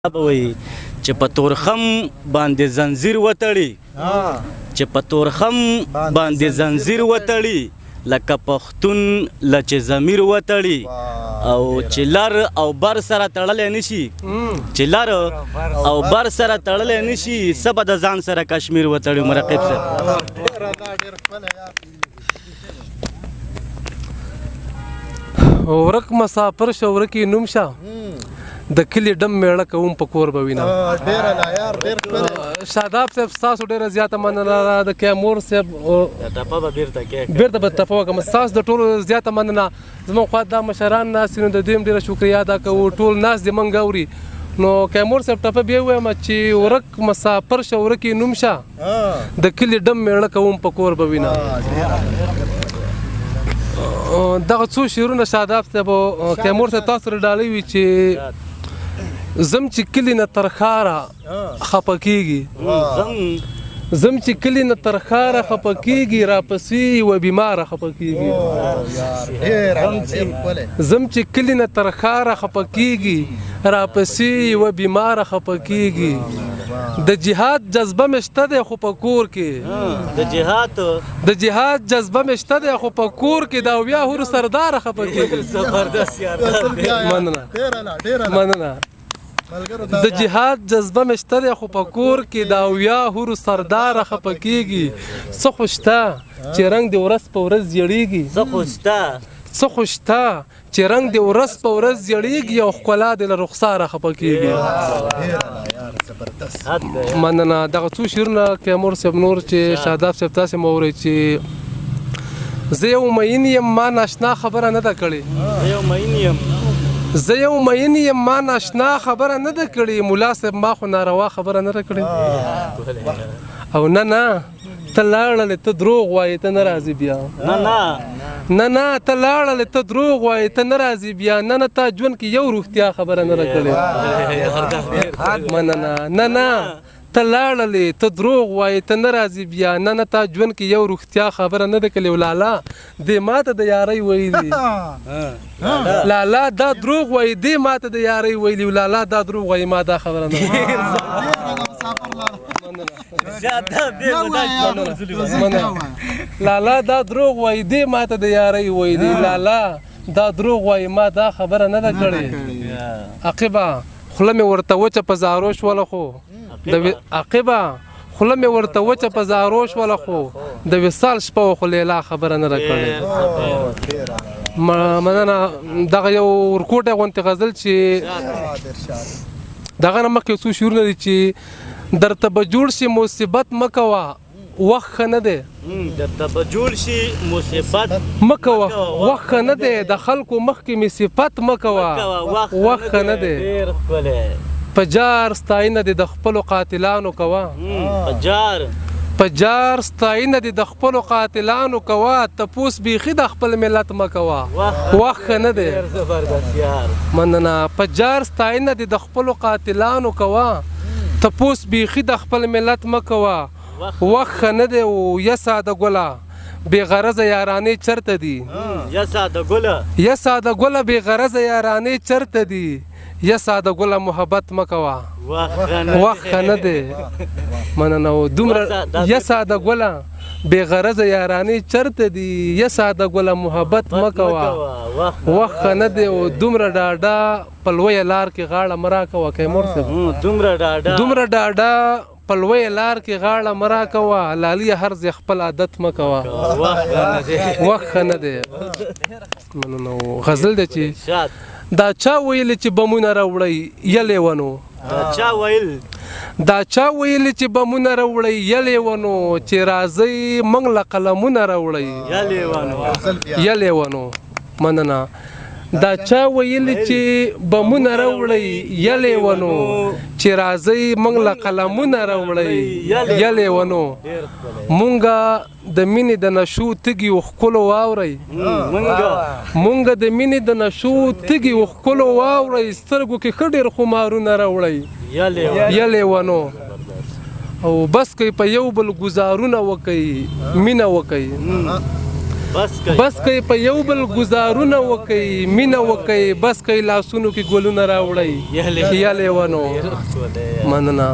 وي چې په تورخم باندې زنځیر وتړي چې په تورخم باندې زنځیر وتړي لکه پښتون لچ ضمیر وتړي او چې لر او بر سره تړلې نشي چې لر او بر سره تړلې نشي سبا د ځان سره کشمیر وتړي مرقب سره ورک مسافر شو ورکی نومشه د کلی ډم میړه کوم په کور به وینم شاداب صاحب ستاسو ډېره زیاته مننه د کیمور صاحب ټپه به بیرته به ټپه وکړم ستاسو د ټولو زیاته مننه زموږ خوا دا مشران ناست نو د دوی هم ډېره شکریا ادا کوو ټول ناست دي موږ اوري نو کیمور صاحب ټپه بیا ووایم چې ورک مسافر شه ورکې نوم شه د کلي ډم میړه کوم په کور به وینم دغه څو شعرونه شاداب صاحب کیمور صاحب تاسو سره ډالۍ وي چې زم چې کلی نه تر ښاره خفه کېږي زم چې کلی نه تر ښاره خفه کېږي راپسې یوه بیماره خفه کېږي زم چې کلی نه تر ښاره خفه کېږي راپسې یوه بیماره خفه کېږي د جهاد جذبه مې شته دی خو په کور کې د جهاد جذبه مې شته دی خو په کور کې د اویا هورو سرداره خفه کېږي مننه د جهاد جذبه مې شته دی خو په کور کې د اویا هورو سرداره خفه کېږي څه خو شته چې رنګ د ورځ په ورځ زیړېږي څه خو شته چې رنګ د ورځ په ورځ زیړېږي او ښکلا د له رخساره خفه کېږي مننه دغه څو شعرونه کیمور صاحب نور چې شاداب صاحب تاسې مورئ چې زه یو مین یم ما ناشنا خبره نه ده کړې زه یو مین یم ما ناشنا خبره نه ده کړې ملا صاحب ما خو ناروا خبره نه ده کړې او نه ته لاړلې ته دروغ وایې ته نه راځې بیا نه ته لاړلې ته دروغ وایې ته نه راځې بیا نه تا ژوند کې یو روغتیا خبره نه ده کړې نه ته لاړلې ته دروغ وایې ته نه راځې بیا نه تا ژوند کې یو روغتیا خبره نه ده کړې لالا دې ماته د یارۍ ویلي لالا دا دروغ وایي دې ماته د یارۍ ویلي لالا دا دروغ وایي ما دا خبره نه لالا دا دروغ وایي دې ماته د یارۍ ویلي لالا دا دروغ وایي ما دا خبره نه ده کړې عقبه خوله مې ورته وچه په زارو شوله خو عقبه خوله مې ورته وچه په زارو شوله خو د وصال شپه خو لیلا خبره نه ده کړې مننه دغه یو ورکوټی غوندې غزل چې دغه نه مخکې څو شعرونه دي چې درته به جوړ شي مصیبت مه کوه وخت ښه نه دی درته به جوړ شي مصیبت مه کوه وخت ښه نه دی د خلکو مخکې مې صفت مه کوه وخت ښه نه دی په جار ستاینه دې د خپلو قاتلانو کوه په جار ستاینه دې د خپلو قاتلانو کوه تپوس بیخي د خپل ملت مه کوه وخت ښه نه دی مننه په جار ستاینه دې د خپلو قاتلانو کوه تپوس بیخي د خپل ملت مه کوه وخت ښه نه دی او یا ساده ګله بې غرضه یارانې چرته دي یا ساده ګله بې غرضه یارانې چرته دي یا ساده ګله محبت مه کوه وخت ښه نه دی مننه دومره یا ساده ګله بې غرضه یارانې چرته دي یا ساده ګله محبت مه کوه وخت ښه نه دی او دومره ډاډه په لویه لار کې غاړه مه راکوه کیمور صاحب دومره ډاډه په لویه لار کې غاړه مه راکوه لالیه هر ځای خپل عادت مه کوه وخت ښه نه دی مننه غزل دی چې دا چا ویل چې بمونه راوړئ یلی ونو دا چا ویل چې بمونه راوړئ یلی ونو چې راځئ موږ له قلمونه راوړئ یلی ونو مننه دا چا ویل چې بمونه راوړئ یلی ونو چې راځئ موږ له قلمونه راوړئ یلی ونو مونږه د مینې د نشو تږي وښکلو واورئ مونږ د مینې د نشو تږي وښکلو واورئ سترګو کې ښه ډېر خمارونه راوړئ یلی ونو او بس کوي په یو بل ګزارونه وکئ مینه وکئ بس کوي په یو بل گزارونه وکي مینه وکي بس کوي لاسونو کې ګلونه راوړي یا لیوانو مننه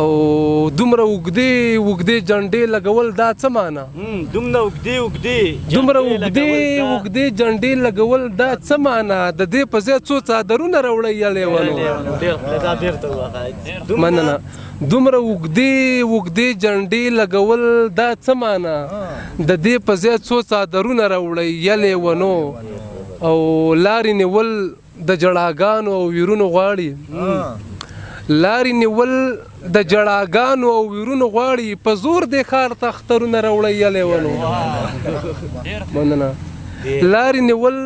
او دومره اوږدې جنډې لګول دا څه معنا دومره اوږدې جنډې لګول دا څه معنا د دې په ځای څو څادرونه راوړی یا لیوانو مننه دومره اوږدې جنډې لګول دا څه معنا د دې په ځای څو څادرونه راوړی یا لیوانو او لارې نیول د جړاګانو او ویرونو غواړي لارې نیول د جړاګانو او ویرونو غواړي په زور د ښار ته اخترونه راوړی یا لیوانو مننه لارې نیول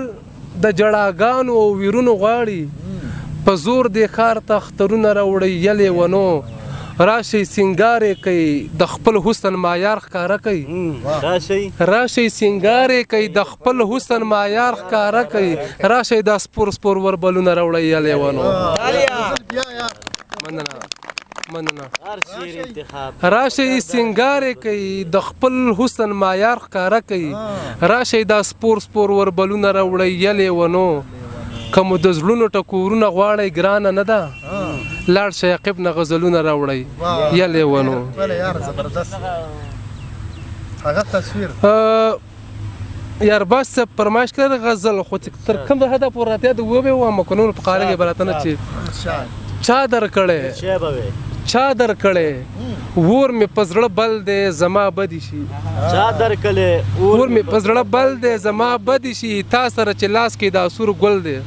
د جړاګانو او ویرونو غواړي په زور د ښار ته اخترونه راوړی یا لیوانو راشي سنگارې کوي د خپل حسن معیار ښکاره کوي راشي سنگارې کوي د خپل حسن معیار ښکاره کوي راشي دا سپور وربلونه راوړی یا لیوانو مننه راشي سنگارې کوي د خپل حسن معیار ښکاره کوي راشي دا سپور وربلونه راوړی یا لیوانو که مو د زړونو ټکورونه غواړئ ګرانه نه ده لاړ شئ عقب نه غزلونه راوړئ یا لیوانو یارباز صاحب فرمایش کړی غزل خو تر کوم حده پورې راته د وبې وم قانون په قاره کې براته نه چې چا در کړی ور می پزړه بل دی زما بدی شي ور می پزړه بل دی زما بدی شي تا سره چې لاس کې دا سور ګل دی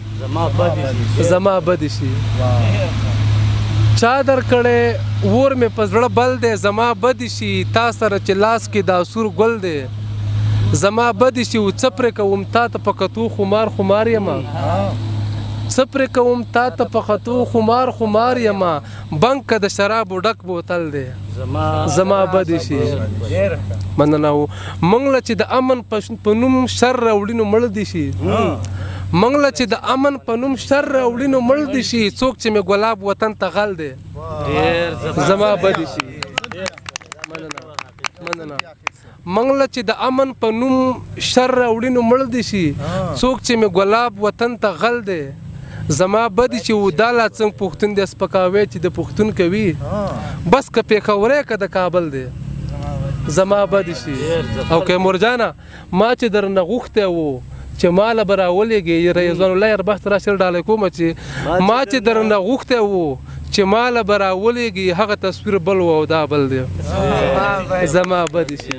زما بدی شي چا در کړی ور می پزړه بل دی زما بدی شي تا سره چې لاس کې دا سور ګل دی زما بدی شي او څپرې کوم تا ته په کتو خمار یما څپرې کوم تا ته په خطو خمار یما بنک د شرابو ډک بوتل دی زما بدی شي مننه مونږ له چې د امن په نوم شر راوړي نو مړ دي شي مونږ له چې د امن په نوم شر راوړي نو مړ دي شي څوک چې مې ګلاب وطن ته غل دی زما بدی شي مننه مونږ له چې د امن په نوم شر راوړي نو مړ دي شي څوک چې مې ګلاب وطن ته غل دی زما بدی چې و دا لا څنګه پښتون د سپکاوي چې د پښتون کوي بس که پیښورې که د کابل دی زما بدی شي او که مرجانه ما چې درنه غوښتی وو چې ماله به راولېږې رضوان الله یارباز ته راشي ډالۍ کومه چې ما چې درنه غوښتی وو چې ماله به راولېږي هغه تصویر بل و او دا بل دی زما بدی شي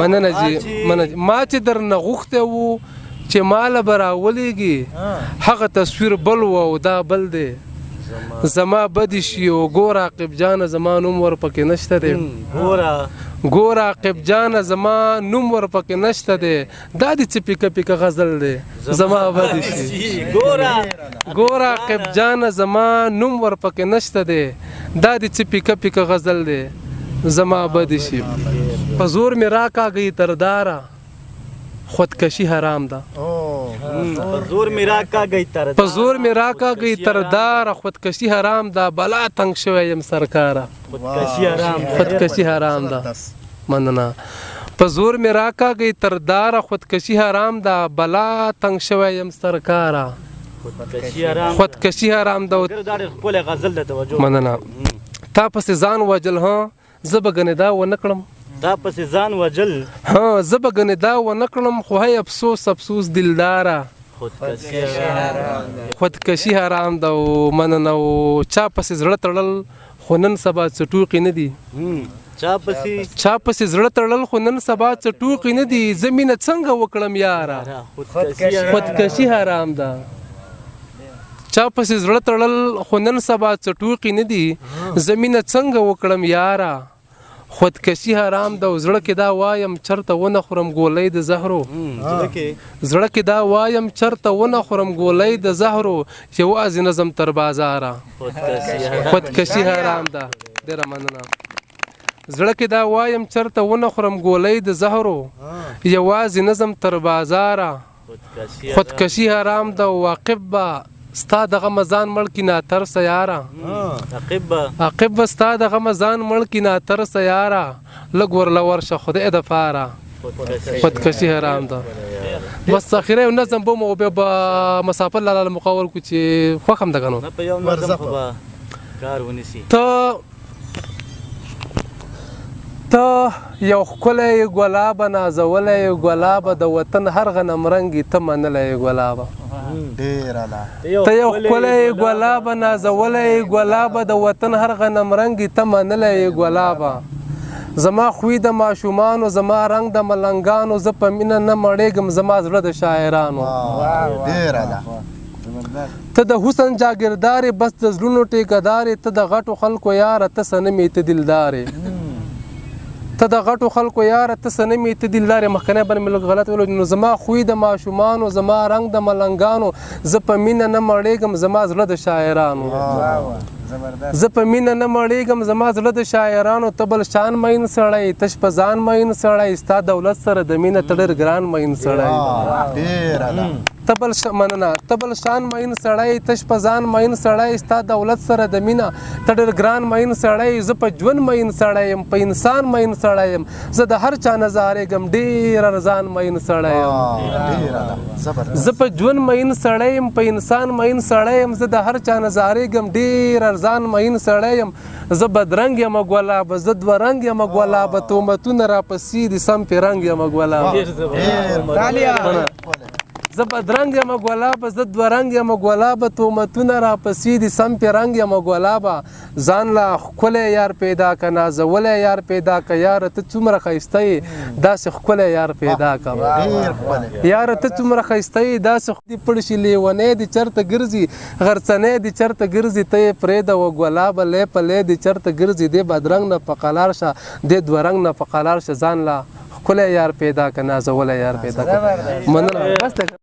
مننه جي ما چې درنه غوښتی وو چې ماله به راولېږي هغه تصویر بل و او دا بل دی زما بدی شي او ګوره عاقب جانه زما نوم ورپکې نشته دی ګوره عاقب جانه زما نوم ورپکې نشته دی دا دې څه پیکه غزل دی زما بدی شي ګوره عاقب جانه زما نوم ورپکې نشته دی دا دې څه پیکه غزل دی زما بدی شي په زور مې راکاږي ترداره خودکشي حرام ده په زور مې راکاږي ترداره خودکشي حرام ده بلا تنگ شوی یم سرکاره خودکشي حرام ده مننه په زور مې راکاږي ترداره خودکشي حرام ده بلا تنگ شوی یم سرکاره خودکشي حرام ده مننه تا پسې ځان وجل ها زه به ګنې دا ونه کړم دا پسې ځان وجل زه به ګنې دا ونه کړم خو هی افسوس دلداره خودکشي حرام ده او مننه او چا پسې زړه تړل خو نن سبا څه ټوقې نه دي چا پسې زړه تړل خو نن سبا څه ټوقې نه دي زه مینه څنګه وکړم یاره خودکشي حرام ده چا پسې زړه تړل خو نن سبا څه ټوقې نه دي زه مینه څنګه وکړم یاره خودکشي حرام ده او زړه کې دا وایم چرته ونه خورم ګولۍ د زهرو زړه کې دا وایم چرته ونه خورم ګولۍ د زهرو یوازې نظم تر بازاره خودکشي حرام ده ډېره مننه زړه کې دا وایم چرته ونه خورم ګولۍ د زهرو یوازې نظم تر بازاره خودکشي حرام ده او واقف به ستا دغه مزان مړ کی ناتر سیاره عاقب ستا دغه مزان مړ کی ناتر سیاره لګ ورله ورشه خدای د فاره خودکشي حرام ده بس اخیره یو نظم به مو به مسافر لاله مقاول کو چې خو هم دغنو په یو نظم خو به کار ونیسي ته یو ښکلی ګلابه نازولی ګلابه د وطن هر غنم رنګي ته منلی ګلابه ته یو ښکلی ګلابه نازولی ګلابه د وطن هر غنم رنګي ته منلی ګلابه زما خوی د ماشومانو زما رنګ د ملنګانو زه په مینه نه مړېږم زما زړه د شاعرانو ته د حسن جاګیردارې بس د زړونو ټیکهدارې ته د غټو خلکو یاره ته صنمې ته دلدارې ته د غټو خلکو یاره ته صنمې ته دلدارې مخکنی باندې مې لږ غلط ویلو نو زما خوی د ماشومانو زما رنګ د ملنګانو زه په مینه نه مړېږم زما زړه د شاعرانو زه په مینه نه مړېږم زما زړه د شاعرانو ته بل شان مین سړی تش په ځان مین سړی ستا دولت سره د مینه ته ډېر ګران مین سړی تبل شان مین سړی تش په ځان مین سړی ستا دولت سره د مینه ته ډېر ګران مین سړی زه په ژوند مین سړی یم په انسان مین سړی یم زه د هر چا نظارېږم ډېر ارزان مین سړی یم زه په ژوند مین سړی یم په انسان مین سړی یم زه د هر چا نظارېږم ډېر ارزان مین سړی یم زه بدرنګ یم ګلابه زه دوه رنګ یم ګلابه تهمتونه راپسې دي سم پې رنګ یم ګلابه زه بدرنګ یم ګلابه زه دوه رنګ یم ګلابه تهمتونه راپسې دي سم پې رنګ یم ګلابه ځان لا ښکلی یار پیدا که نازولی یار پیدا که یاره ته څومره ښایسته یې داسې ښکلی یار پیدا که یاره ته څومره ښایسته یې داسې دي پړ شي لیونی دي چېرته ګرځي غرڅنی دي چېرته ګرځي ته یې پرېږدوه ګلابه لی په لی دي چېرته ګرځي دې بدرنګ نه په قلار شه دې دوه رنګ نه په قلار شه ځان لا ښکلی یار پیدا که نازولی یار پیدا که مننه